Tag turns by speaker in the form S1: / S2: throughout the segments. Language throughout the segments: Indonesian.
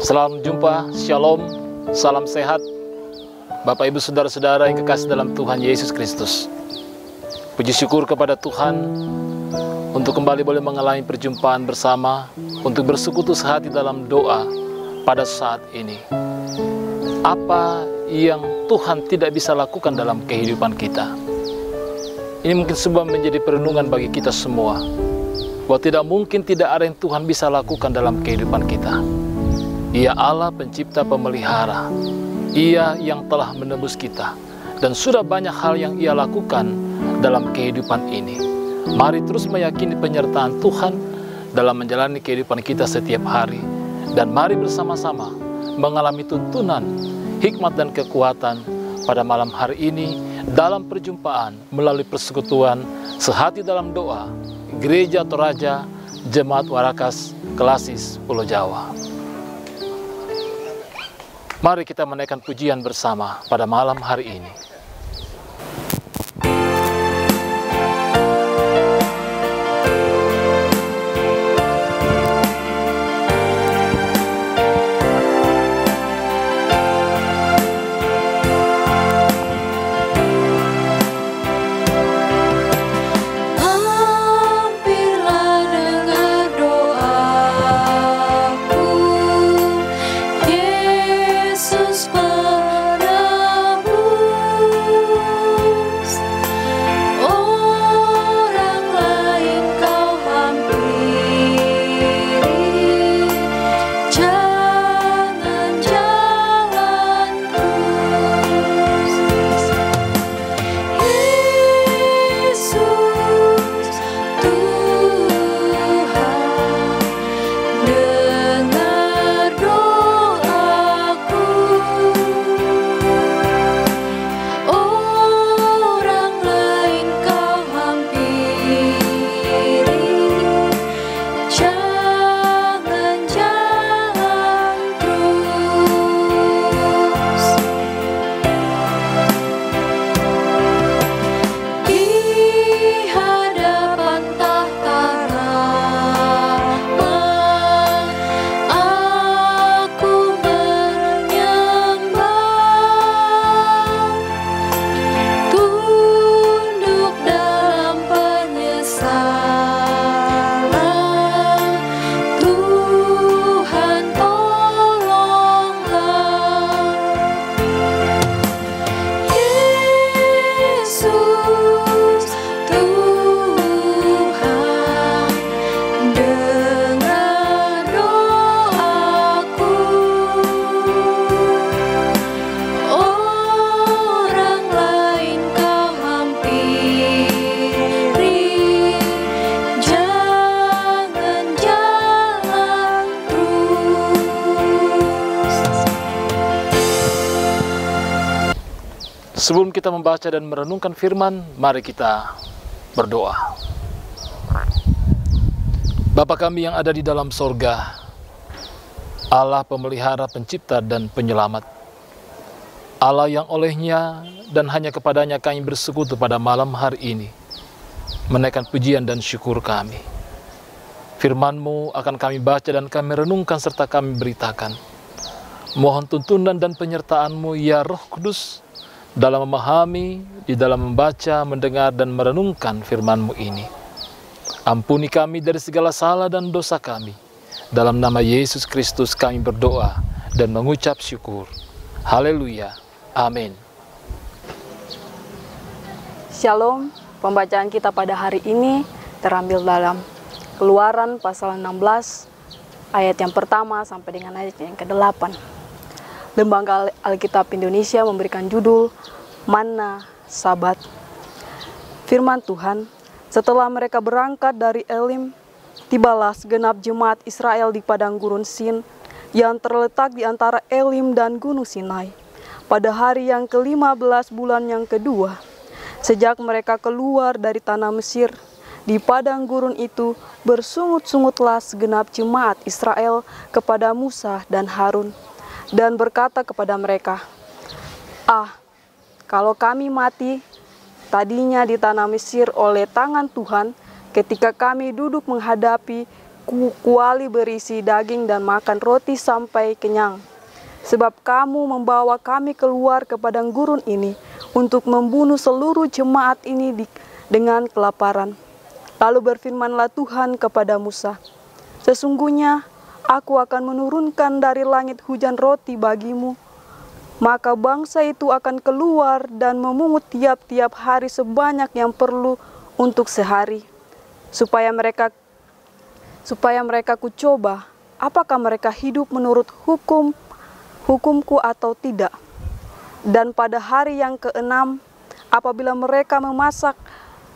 S1: Salam jumpa, shalom, salam sehat, Bapak Ibu Saudara-saudara yang kekasih dalam Tuhan Yesus Kristus. Puji syukur kepada Tuhan untuk kembali boleh mengalami perjumpaan bersama, untuk bersekutu sehati dalam doa pada saat ini. Apa yang Tuhan tidak bisa lakukan dalam kehidupan kita? Ini mungkin sebuah menjadi perenungan bagi kita semua, bahwa tidak mungkin tidak ada yang Tuhan bisa lakukan dalam kehidupan kita. Ia Allah pencipta pemelihara, Ia yang telah menebus kita, dan sudah banyak hal yang Ia lakukan dalam kehidupan ini. Mari terus meyakini penyertaan Tuhan dalam menjalani kehidupan kita setiap hari, dan mari bersama-sama mengalami tuntunan, hikmat dan kekuatan pada malam hari ini dalam perjumpaan melalui persekutuan sehati dalam doa Gereja Toraja Jemaat Warakas Kelasis Pulau Jawa. Mari kita menaikkan pujian bersama pada malam hari ini. Sebelum kita membaca dan merenungkan firman, mari kita berdoa. Bapa kami yang ada di dalam sorga, Allah pemelihara, pencipta dan penyelamat, Allah yang olehnya dan hanya kepadanya kami bersekutu pada malam hari ini, menaikkan pujian dan syukur kami. Firman-Mu akan kami baca dan kami renungkan serta kami beritakan. Mohon tuntunan dan penyertaan-Mu ya Roh Kudus, dalam memahami, di dalam membaca, mendengar, dan merenungkan firman-Mu ini. Ampuni kami dari segala salah dan dosa kami. Dalam nama Yesus Kristus kami berdoa dan mengucap syukur. Haleluya. Amin.
S2: Shalom, pembacaan kita pada hari ini terambil dalam Keluaran pasal 16, ayat yang pertama sampai dengan ayat yang ke-8. Lembaga Alkitab Indonesia memberikan judul Manna Sabat. Firman Tuhan, setelah mereka berangkat dari Elim, tibalah segenap jemaat Israel di padang gurun Sin yang terletak di antara Elim dan Gunung Sinai pada hari yang ke-15 bulan yang kedua. Sejak mereka keluar dari tanah Mesir, di padang gurun itu bersungut-sungutlah segenap jemaat Israel kepada Musa dan Harun, dan berkata kepada mereka, kalau kami mati tadinya di tanah Mesir oleh tangan Tuhan, ketika kami duduk menghadapi kuali berisi daging dan makan roti sampai kenyang. Sebab kamu membawa kami keluar ke padang gurun ini untuk membunuh seluruh jemaat ini dengan kelaparan. Lalu berfirmanlah Tuhan kepada Musa, sesungguhnya aku akan menurunkan dari langit hujan roti bagimu. Maka bangsa itu akan keluar dan memungut tiap-tiap hari sebanyak yang perlu untuk sehari. Supaya mereka kucoba, apakah mereka hidup menurut hukumku atau tidak. Dan pada hari yang ke-6, apabila mereka memasak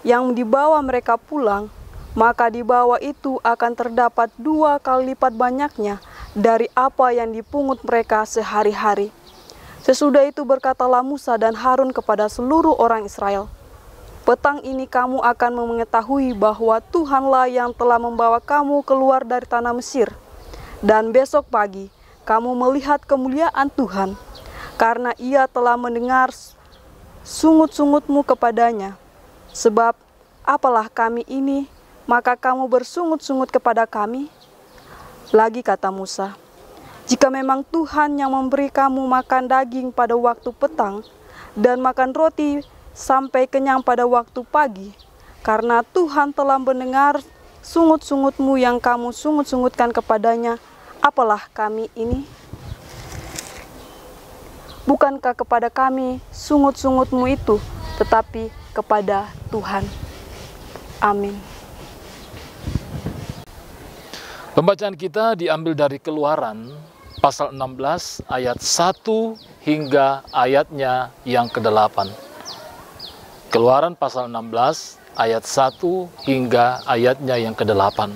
S2: yang dibawa mereka pulang, maka di bawah itu akan terdapat 2 kali lipat banyaknya dari apa yang dipungut mereka sehari-hari. Sesudah itu berkatalah Musa dan Harun kepada seluruh orang Israel, petang ini kamu akan mengetahui bahwa Tuhanlah yang telah membawa kamu keluar dari tanah Mesir. Dan besok pagi kamu melihat kemuliaan Tuhan, karena Ia telah mendengar sungut-sungutmu kepadanya. Sebab apalah kami ini, maka kamu bersungut-sungut kepada kami? Lagi kata Musa, jika memang Tuhan yang memberi kamu makan daging pada waktu petang dan makan roti sampai kenyang pada waktu pagi, karena Tuhan telah mendengar sungut-sungutmu yang kamu sungut-sungutkan kepadanya, apalah kami ini? Bukankah kepada kami sungut-sungutmu itu, tetapi kepada Tuhan. Amin.
S1: Pembacaan kita diambil dari Keluaran pasal 16 ayat 1 hingga ayatnya yang ke-8. Keluaran pasal 16 ayat 1 hingga ayatnya yang ke-8.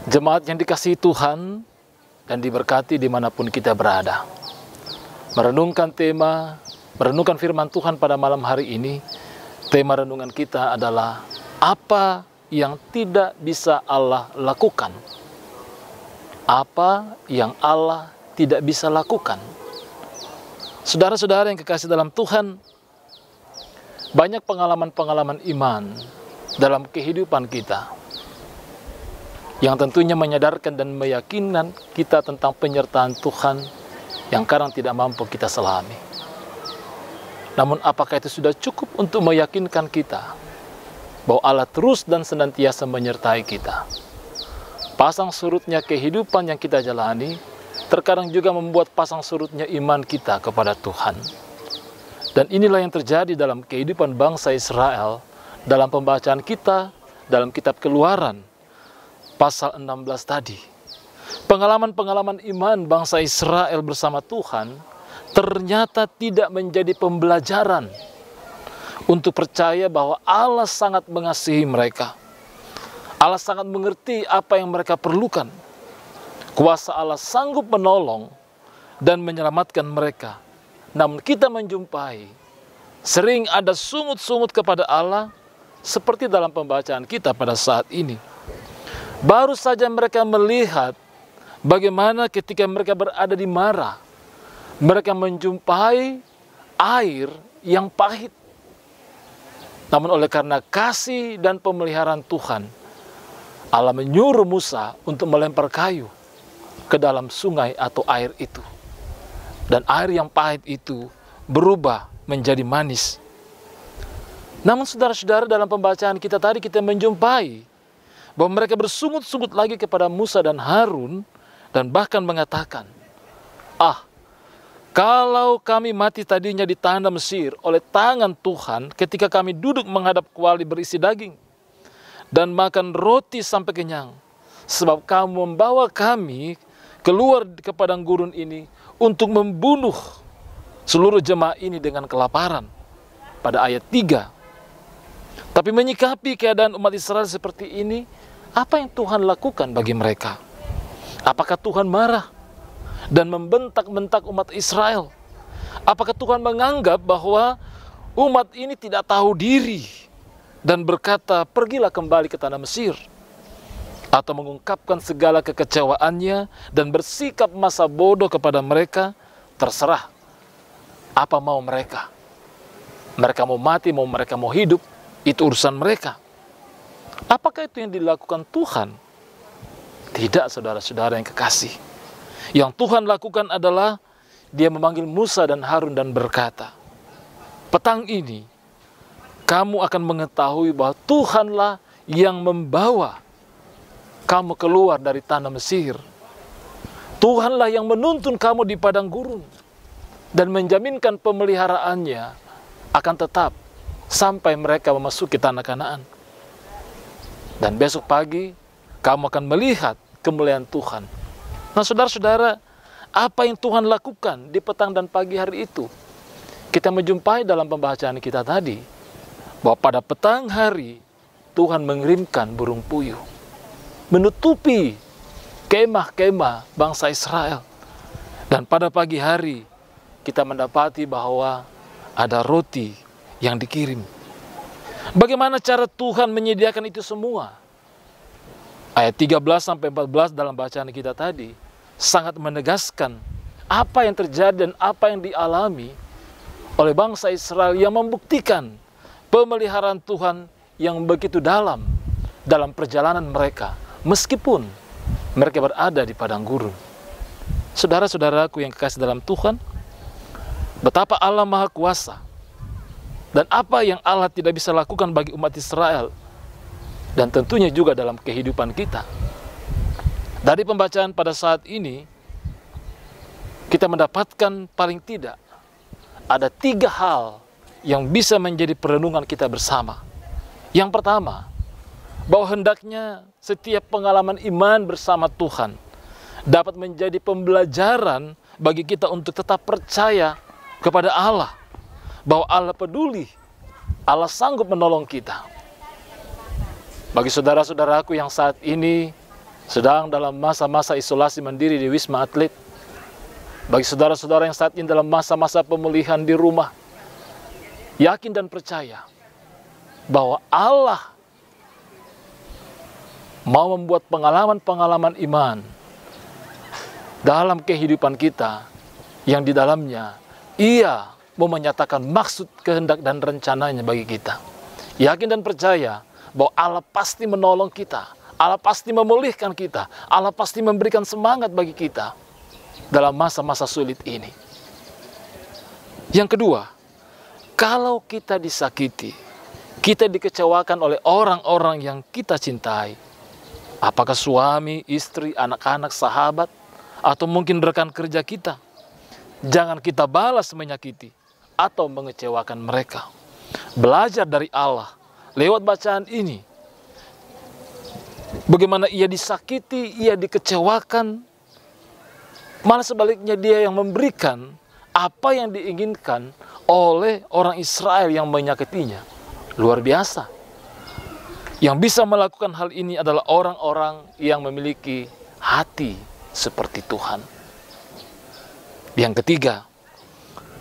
S1: Jemaat yang dikasihi Tuhan dan diberkati dimanapun kita berada. Merenungkan firman Tuhan pada malam hari ini, tema renungan kita adalah apa yang tidak bisa Allah lakukan. Apa yang Allah tidak bisa lakukan. Saudara-saudara yang kekasih dalam Tuhan, banyak pengalaman-pengalaman iman dalam kehidupan kita yang tentunya menyadarkan dan meyakinkan kita tentang penyertaan Tuhan yang kadang tidak mampu kita selami. Namun apakah itu sudah cukup untuk meyakinkan kita bahwa Allah terus dan senantiasa menyertai kita? Pasang surutnya kehidupan yang kita jalani terkadang juga membuat pasang surutnya iman kita kepada Tuhan. Dan inilah yang terjadi dalam kehidupan bangsa Israel dalam pembacaan kita dalam kitab Keluaran pasal 16 tadi. Pengalaman-pengalaman iman bangsa Israel bersama Tuhan ternyata tidak menjadi pembelajaran untuk percaya bahwa Allah sangat mengasihi mereka. Allah sangat mengerti apa yang mereka perlukan. Kuasa Allah sanggup menolong dan menyelamatkan mereka. Namun kita menjumpai sering ada sungut-sungut kepada Allah seperti dalam pembacaan kita pada saat ini. Baru saja mereka melihat bagaimana ketika mereka berada di Mara, mereka menjumpai air yang pahit. Namun oleh karena kasih dan pemeliharaan Tuhan, Allah menyuruh Musa untuk melempar kayu ke dalam sungai atau air itu. Dan air yang pahit itu berubah menjadi manis. Namun saudara-saudara, dalam pembacaan kita tadi kita menjumpai bahwa mereka bersungut-sungut lagi kepada Musa dan Harun dan bahkan mengatakan, kalau kami mati tadinya di tanah Mesir oleh tangan Tuhan ketika kami duduk menghadap kuali berisi daging dan makan roti sampai kenyang, sebab kamu membawa kami keluar ke padang gurun ini untuk membunuh seluruh jemaah ini dengan kelaparan. Pada ayat 3. Tapi menyikapi keadaan umat Israel seperti ini, apa yang Tuhan lakukan bagi mereka? Apakah Tuhan marah dan membentak-bentak umat Israel? Apakah Tuhan menganggap bahwa umat ini tidak tahu diri dan berkata, pergilah kembali ke tanah Mesir? Atau mengungkapkan segala kekecewaannya dan bersikap masa bodoh kepada mereka? Terserah apa mau mereka. Mereka mau mati, mau mereka mau hidup, Itu urusan mereka. Apakah itu yang dilakukan Tuhan? Tidak, saudara-saudara yang kekasih. Yang Tuhan lakukan adalah Dia memanggil Musa dan Harun dan berkata, petang ini kamu akan mengetahui bahwa Tuhanlah yang membawa kamu keluar dari tanah Mesir. Tuhanlah yang menuntun kamu di padang gurun dan menjaminkan pemeliharaannya akan tetap sampai mereka memasuki tanah Kanaan. Dan besok pagi kamu akan melihat kemuliaan Tuhan. Nah, saudara-saudara, apa yang Tuhan lakukan di petang dan pagi hari itu? Kita menjumpai dalam pembacaan kita tadi bahwa pada petang hari Tuhan mengirimkan burung puyuh menutupi kemah-kemah bangsa Israel. Dan pada pagi hari kita mendapati bahwa ada roti yang dikirim. Bagaimana cara Tuhan menyediakan itu semua? Ayat 13-14 dalam bacaan kita tadi sangat menegaskan apa yang terjadi dan apa yang dialami oleh bangsa Israel yang membuktikan pemeliharaan Tuhan yang begitu dalam perjalanan mereka, meskipun mereka berada di padang gurun. Saudara-saudaraku yang kekasih dalam Tuhan, betapa Allah Maha Kuasa. Dan apa yang Allah tidak bisa lakukan bagi umat Israel. Dan tentunya juga dalam kehidupan kita. Dari pembacaan pada saat ini, kita mendapatkan paling tidak ada 3 hal yang bisa menjadi perenungan kita bersama. Yang pertama, bahwa hendaknya setiap pengalaman iman bersama Tuhan dapat menjadi pembelajaran bagi kita untuk tetap percaya kepada Allah. Bahwa Allah peduli, Allah sanggup menolong kita. Bagi saudara-saudaraku yang saat ini sedang dalam masa-masa isolasi mandiri di Wisma Atlet, bagi saudara-saudara yang saat ini dalam masa-masa pemulihan di rumah, yakin dan percaya bahwa Allah mau membuat pengalaman-pengalaman iman dalam kehidupan kita yang di dalamnya Ia mau menyatakan maksud, kehendak, dan rencananya bagi kita. Yakin dan percaya bahwa Allah pasti menolong kita. Allah pasti memulihkan kita. Allah pasti memberikan semangat bagi kita dalam masa-masa sulit ini. Yang kedua, kalau kita disakiti, kita dikecewakan oleh orang-orang yang kita cintai, apakah suami, istri, anak-anak, sahabat, atau mungkin rekan kerja kita, jangan kita balas menyakiti atau mengecewakan mereka. Belajar dari Allah lewat bacaan ini. Bagaimana ia disakiti, ia dikecewakan. Malah sebaliknya dia yang memberikan apa yang diinginkan oleh orang Israel yang menyakitinya. Luar biasa. Yang bisa melakukan hal ini adalah orang-orang yang memiliki hati seperti Tuhan. Yang ketiga,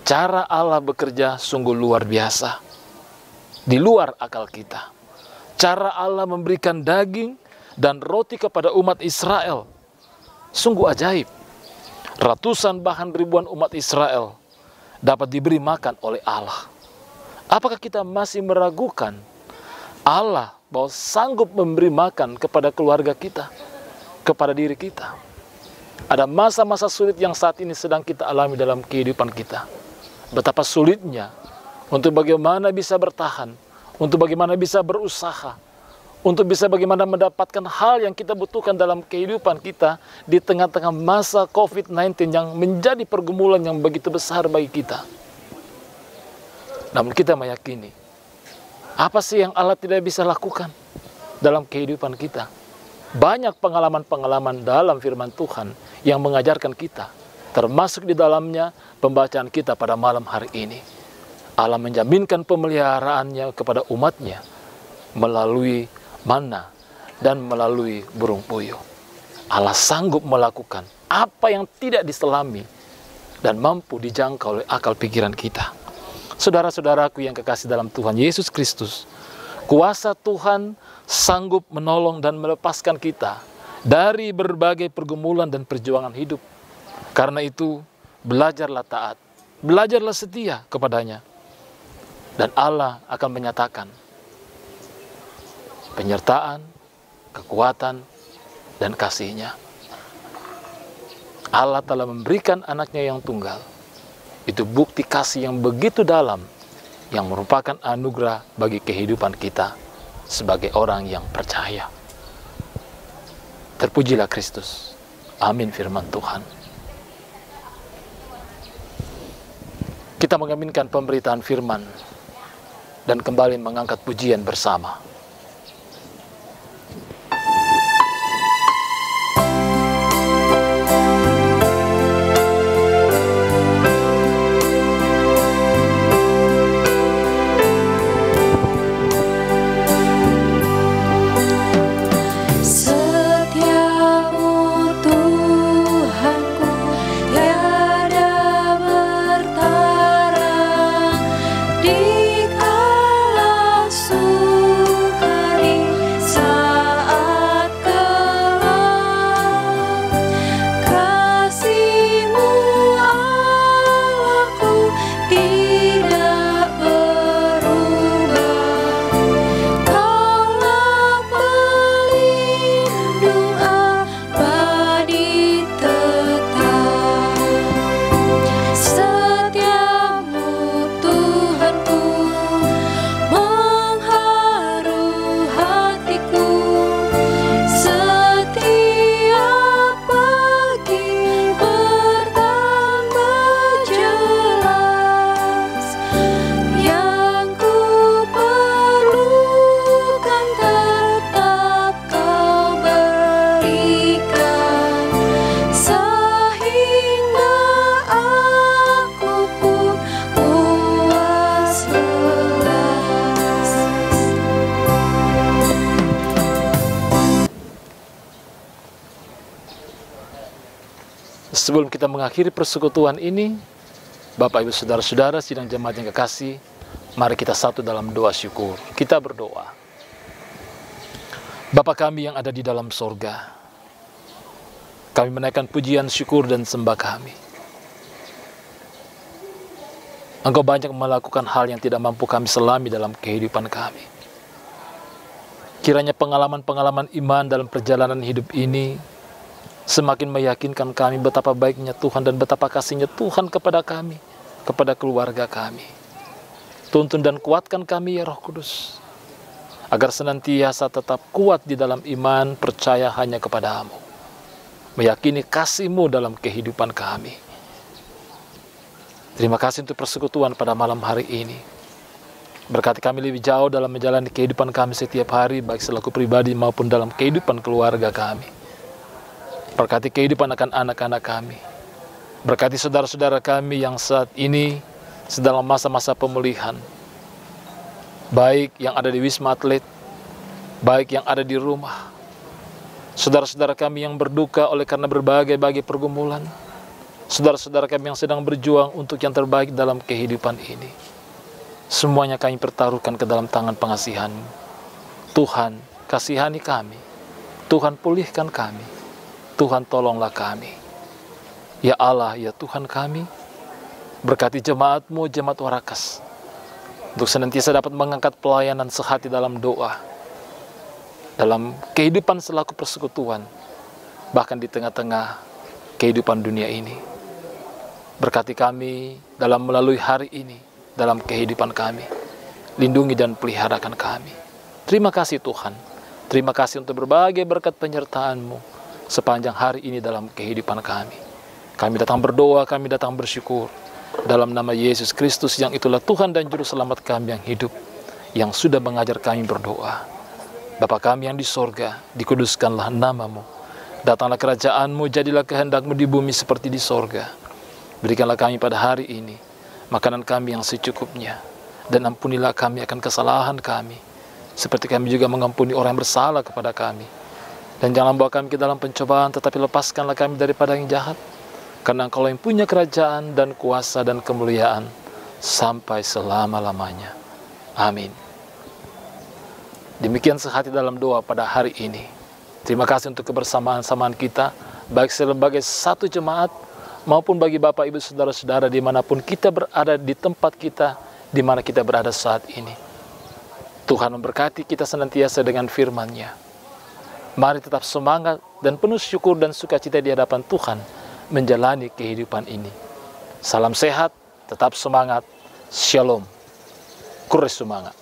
S1: cara Allah bekerja sungguh luar biasa, di luar akal kita. Cara Allah memberikan daging dan roti kepada umat Israel sungguh ajaib. Ratusan bahkan ribuan umat Israel dapat diberi makan oleh Allah. Apakah kita masih meragukan Allah bahwa sanggup memberi makan kepada keluarga kita, kepada diri kita? Ada masa-masa sulit yang saat ini sedang kita alami dalam kehidupan kita. Betapa sulitnya untuk bagaimana bisa bertahan, untuk bagaimana bisa berusaha, untuk bisa bagaimana mendapatkan hal yang kita butuhkan dalam kehidupan kita di tengah-tengah masa COVID-19 yang menjadi pergumulan yang begitu besar bagi kita. Namun kita meyakini, apa sih yang Allah tidak bisa lakukan dalam kehidupan kita? Banyak pengalaman-pengalaman dalam firman Tuhan yang mengajarkan kita, termasuk di dalamnya pembacaan kita pada malam hari ini. Allah menjaminkan pemeliharaannya kepada umatnya melalui manna dan melalui burung puyuh. Allah sanggup melakukan apa yang tidak diselami dan mampu dijangkau oleh akal pikiran kita. Saudara-saudaraku yang kekasih dalam Tuhan Yesus Kristus, kuasa Tuhan sanggup menolong dan melepaskan kita dari berbagai pergumulan dan perjuangan hidup. Karena itu, belajarlah taat, belajarlah setia kepadanya. Dan Allah akan menyatakan penyertaan, kekuatan, dan kasih-Nya. Allah telah memberikan anaknya yang tunggal. Itu bukti kasih yang begitu dalam, yang merupakan anugerah bagi kehidupan kita sebagai orang yang percaya. Terpujilah Kristus. Amin firman Tuhan. Kita mengaminkan pemberitaan firman dan kembali mengangkat pujian bersama. Sebelum kita mengakhiri persekutuan ini, Bapak Ibu Saudara-saudara sidang jemaat yang kekasih, mari kita satu dalam doa syukur. Kita berdoa. Bapa kami yang ada di dalam sorga, kami menaikkan pujian, syukur, dan sembah kami. Engkau banyak melakukan hal yang tidak mampu kami selami dalam kehidupan kami. Kiranya pengalaman-pengalaman iman dalam perjalanan hidup ini semakin meyakinkan kami betapa baiknya Tuhan dan betapa kasih-Nya Tuhan kepada kami, kepada keluarga kami. Tuntun dan kuatkan kami ya Roh Kudus, agar senantiasa tetap kuat di dalam iman, percaya hanya kepada-Mu, meyakini kasih-Mu dalam kehidupan kami. Terima kasih untuk persekutuan pada malam hari ini. Berkati kami lebih jauh dalam menjalani kehidupan kami setiap hari, baik selaku pribadi maupun dalam kehidupan keluarga kami. Berkati kehidupan akan anak-anak kami. Berkati saudara-saudara kami yang saat ini sedang masa-masa pemulihan. Baik yang ada di Wisma Atlet, baik yang ada di rumah. Saudara-saudara kami yang berduka oleh karena berbagai-bagai pergumulan. Saudara-saudara kami yang sedang berjuang untuk yang terbaik dalam kehidupan ini. Semuanya kami pertaruhkan ke dalam tangan pengasihan-Mu. Tuhan, kasihani kami. Tuhan, pulihkan kami. Tuhan, tolonglah kami. Ya Allah, ya Tuhan kami, berkati jemaat-Mu, jemaat Warakas, untuk senantiasa dapat mengangkat pelayanan sehati dalam doa, dalam kehidupan selaku persekutuan, bahkan di tengah-tengah kehidupan dunia ini. Berkati kami dalam melalui hari ini, dalam kehidupan kami. Lindungi dan peliharakan kami. Terima kasih Tuhan. Terima kasih untuk berbagai berkat penyertaan-Mu sepanjang hari ini dalam kehidupan kami. Kami datang berdoa, kami datang bersyukur dalam nama Yesus Kristus yang itulah Tuhan dan Juru Selamat kami yang hidup, yang sudah mengajar kami berdoa. Bapa kami yang di sorga, dikuduskanlah nama-Mu. Datanglah kerajaan-Mu, jadilah kehendak-Mu di bumi seperti di sorga. Berikanlah kami pada hari ini makanan kami yang secukupnya, dan ampunilah kami akan kesalahan kami, seperti kami juga mengampuni orang yang bersalah kepada kami. Dan jangan bawa kami ke dalam pencobaan, tetapi lepaskanlah kami daripada yang jahat. Karena Engkau yang punya kerajaan dan kuasa dan kemuliaan sampai selama-lamanya. Amin. Demikian sehati dalam doa pada hari ini. Terima kasih untuk kebersamaan-samaan kita, baik sebagai satu jemaat, maupun bagi Bapak, Ibu, Saudara-saudara dimanapun kita berada di tempat kita, di mana kita berada saat ini. Tuhan memberkati kita senantiasa dengan firman-Nya. Mari tetap semangat dan penuh syukur dan sukacita di hadapan Tuhan menjalani kehidupan ini. Salam sehat, tetap semangat. Shalom. Kures semangat.